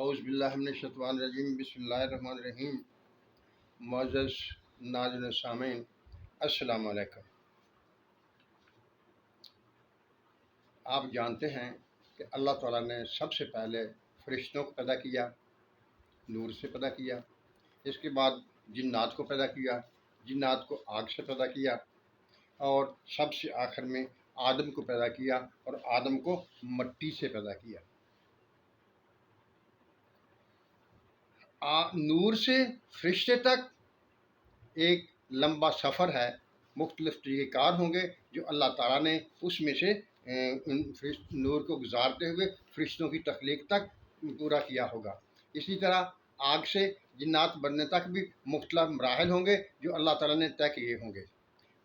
اعوذ باللہ من الشیطان الرجیم، بسم اللہ الرحمن الرحیم۔ معزز ناظرین سامعین، السلام علیکم۔ آپ جانتے ہیں کہ اللہ تعالیٰ نے سب سے پہلے فرشتوں کو پیدا کیا، نور سے پیدا کیا۔ اس کے بعد جنات کو پیدا کیا، جنات کو آگ سے پیدا کیا، اور سب سے آخر میں آدم کو پیدا کیا، اور آدم کو مٹی سے پیدا کیا۔ نور سے فرشتے تک ایک لمبا سفر ہے، مختلف طریقہ کار ہوں گے جو اللہ تعالیٰ نے اس میں سے نور کو گزارتے ہوئے فرشتوں کی تخلیق تک پورا کیا ہوگا۔ اسی طرح آگ سے جنات بننے تک بھی مختلف مراحل ہوں گے جو اللہ تعالیٰ نے طے کیے ہوں گے،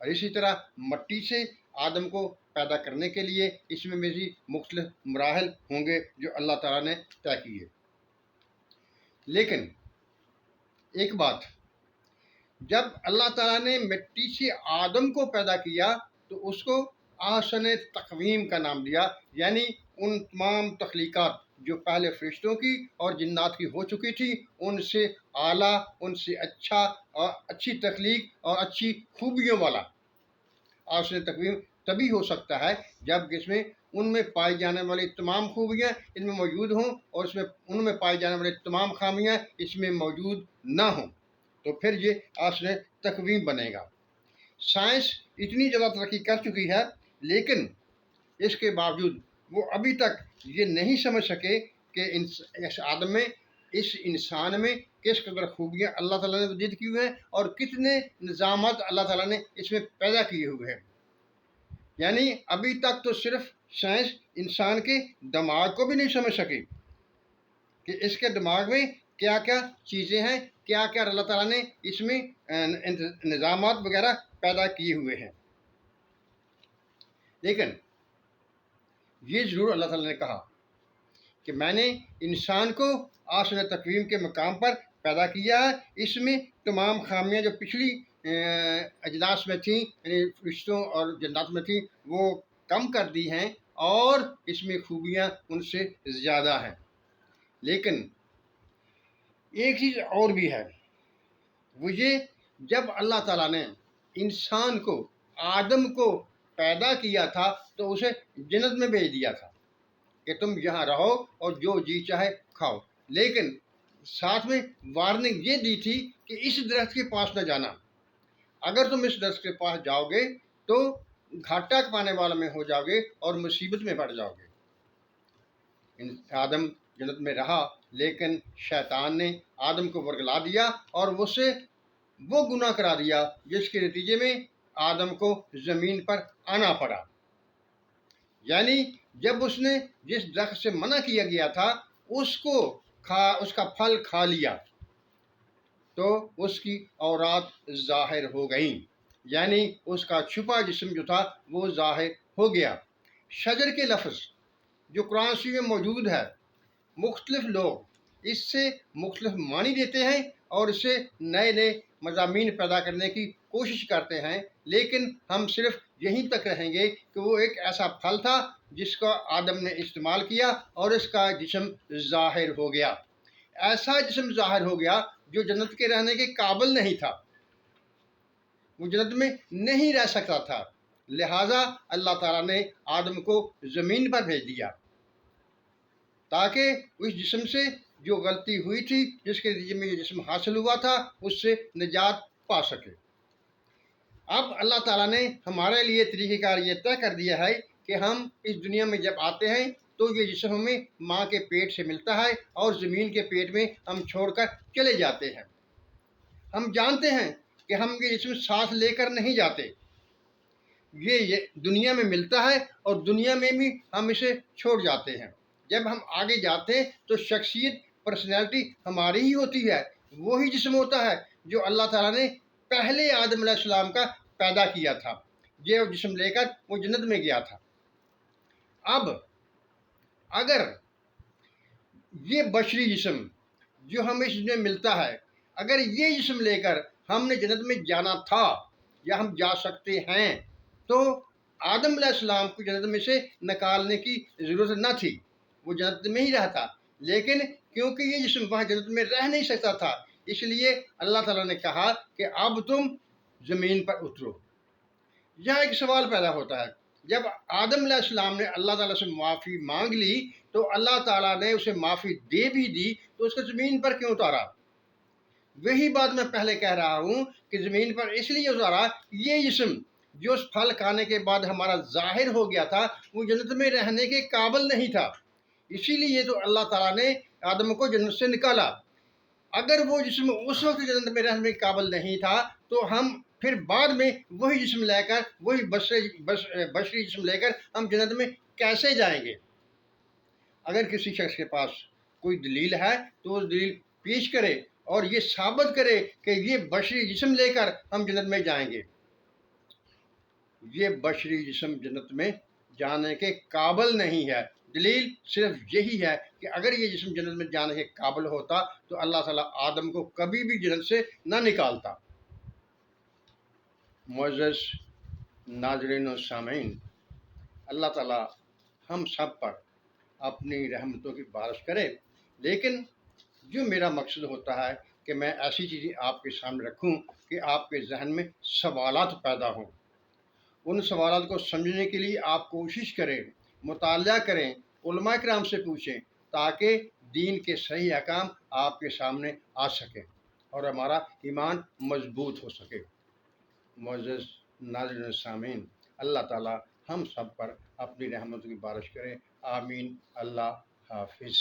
اور اسی طرح مٹی سے آدم کو پیدا کرنے کے لیے اس میں بھی مختلف مراحل ہوں گے جو اللہ تعالیٰ نے طے کیے۔ لیکن ایک بات، جب اللہ تعالیٰ نے مٹی سے آدم کو پیدا کیا تو اس کو احسن تقویم کا نام دیا، یعنی ان تمام تخلیقات جو پہلے فرشتوں کی اور جنات کی ہو چکی تھی ان سے اعلیٰ، ان سے اچھا اور اچھی تخلیق اور اچھی خوبیوں والا احسن تقویم تبھی ہو سکتا ہے جب اس میں ان میں پائی جانے والی تمام خوبیاں ان میں موجود ہوں، اور ان میں پائی جانے والی تمام خامیاں اس میں موجود نہ ہوں، تو پھر یہ احسن تقویم بنے گا۔ سائنس اتنی زیادہ ترقی کر چکی ہے، لیکن اس کے باوجود وہ ابھی تک یہ نہیں سمجھ سکے کہ اس آدم میں، اس انسان میں کس قدر خوبیاں اللہ تعالیٰ نے وجود کی ہوئے ہیں اور کتنے نظامات اللہ تعالیٰ نے اس میں پیدا کیے ہوئے ہیں۔ یعنی ابھی تک تو صرف سائنس انسان کے دماغ کو بھی نہیں سمجھ سکی کہ اس کے دماغ میں کیا کیا چیزیں ہیں، کیا کیا اللہ تعالیٰ نے اس میں نظامات وغیرہ پیدا کیے ہوئے ہیں۔ لیکن یہ ضرور اللہ تعالیٰ نے کہا کہ میں نے انسان کو احسن تقویم کے مقام پر پیدا کیا ہے، اس میں تمام خامیاں جو پچھلی اجناس میں تھیں، یعنی فرشتوں اور جنات میں تھیں، وہ کم کر دی ہیں، اور اس میں خوبیاں ان سے زیادہ ہیں۔ لیکن ایک چیز اور بھی ہے، وہ یہ، جب اللہ تعالیٰ نے انسان کو، آدم کو پیدا کیا تھا تو اسے جنت میں بھیج دیا تھا کہ تم یہاں رہو اور جو جی چاہے کھاؤ، لیکن ساتھ میں وارننگ یہ دی تھی کہ اس درخت کے پاس نہ جانا، اگر تم اس درخت کے پاس جاؤ گے تو گھاٹا پانے والا میں ہو جاؤ گے اور مصیبت میں پڑ جاؤ گے۔ آدم جنت میں رہا، لیکن شیطان نے آدم کو ورگلا دیا اور اس سے وہ گناہ کرا دیا جس کے نتیجے میں آدم کو زمین پر آنا پڑا۔ یعنی جب اس نے جس درخت سے منع کیا گیا تھا اس کا پھل کھا لیا تو اس کی عورات ظاہر ہو گئیں، یعنی اس کا چھپا جسم جو تھا وہ ظاہر ہو گیا۔ شجر کے لفظ جو قرآن شریف میں موجود ہے، مختلف لوگ اس سے مختلف معنی دیتے ہیں اور اس سے نئے نئے مضامین پیدا کرنے کی کوشش کرتے ہیں، لیکن ہم صرف یہیں تک رہیں گے کہ وہ ایک ایسا پھل تھا جس کا آدم نے استعمال کیا اور اس کا جسم ظاہر ہو گیا۔ ایسا جسم ظاہر ہو گیا جو جنت کے رہنے کے قابل نہیں تھا، وہ جنت میں نہیں رہ سکتا تھا، لہٰذا اللہ تعالیٰ نے آدم کو زمین پر بھیج دیا تاکہ اس جسم سے جو غلطی ہوئی تھی، جس کے نتیجے میں یہ جسم حاصل ہوا تھا، اس سے نجات پا سکے۔ اب اللہ تعالیٰ نے ہمارے لیے طریقہ کار یہ طے کر دیا ہے کہ ہم اس دنیا میں جب آتے ہیں تو یہ جسم ہمیں ماں کے پیٹ سے ملتا ہے اور زمین کے پیٹ میں ہم چھوڑ کر چلے جاتے ہیں۔ ہم جانتے ہیں کہ ہم یہ جسم ساتھ لے کر نہیں جاتے، یہ دنیا میں ملتا ہے اور دنیا میں بھی ہم اسے چھوڑ جاتے ہیں۔ جب ہم آگے جاتے ہیں تو شخصیت، پرسنالٹی ہماری ہی ہوتی ہے، وہی جسم ہوتا ہے جو اللہ تعالیٰ نے پہلے آدم علیہ السلام کا پیدا کیا تھا، یہ جسم لے کر وہ جنت میں گیا تھا۔ اب اگر یہ بشری جسم جو ہمیں اس میں ملتا ہے، اگر یہ جسم لے کر ہم نے جنت میں جانا تھا یا ہم جا سکتے ہیں تو آدم علیہ السلام کو جنت میں سے نکالنے کی ضرورت نہ تھی، وہ جنت میں ہی رہتا، لیکن کیونکہ یہ جسم وہاں جنت میں رہ نہیں سکتا تھا، اس لیے اللہ تعالیٰ نے کہا کہ اب تم زمین پر اترو۔ یہاں ایک سوال پیدا ہوتا ہے، جب آدم علیہ السلام نے اللہ تعالیٰ سے معافی مانگ لی تو اللہ تعالیٰ نے اسے معافی دے بھی دی، تو اس کو زمین پر کیوں اتارا؟ وہی بات میں پہلے کہہ رہا ہوں کہ زمین پر اس لیے اتارا، یہ جسم جو اس پھل کھانے کے بعد ہمارا ظاہر ہو گیا تھا وہ جنت میں رہنے کے قابل نہیں تھا، اسی لیے تو اللہ تعالیٰ نے آدم کو جنت سے نکالا۔ اگر وہ جسم اس وقت جنت میں رہنے کے قابل نہیں تھا تو ہم پھر بعد میں وہی جسم لے کر، وہی بشری جسم لے کر ہم جنت میں کیسے جائیں گے؟ اگر کسی شخص کے پاس کوئی دلیل ہے تو اس دلیل پیش کرے اور یہ ثابت کرے کہ یہ بشری جسم لے کر ہم جنت میں جائیں گے۔ یہ بشری جسم جنت میں جانے کے قابل نہیں ہے۔ دلیل صرف یہی ہے کہ اگر یہ جسم جنت میں جانے کے قابل ہوتا تو اللہ تعالیٰ آدم کو کبھی بھی جنت سے نہ نکالتا۔ معزز ناظرین و سامعین، اللہ تعالیٰ ہم سب پر اپنی رحمتوں کی بارش کرے، لیکن جو میرا مقصد ہوتا ہے کہ میں ایسی چیزیں آپ کے سامنے رکھوں کہ آپ کے ذہن میں سوالات پیدا ہوں۔ ان سوالات کو سمجھنے کے لیے آپ کوشش کریں، مطالعہ کریں، علماء کرام سے پوچھیں، تاکہ دین کے صحیح احکام آپ کے سامنے آ سکیں اور ہمارا ایمان مضبوط ہو سکے۔ معزز ناظرین سامعین، اللہ تعالیٰ ہم سب پر اپنی رحمتوں کی بارش کرے، آمین۔ اللہ حافظ۔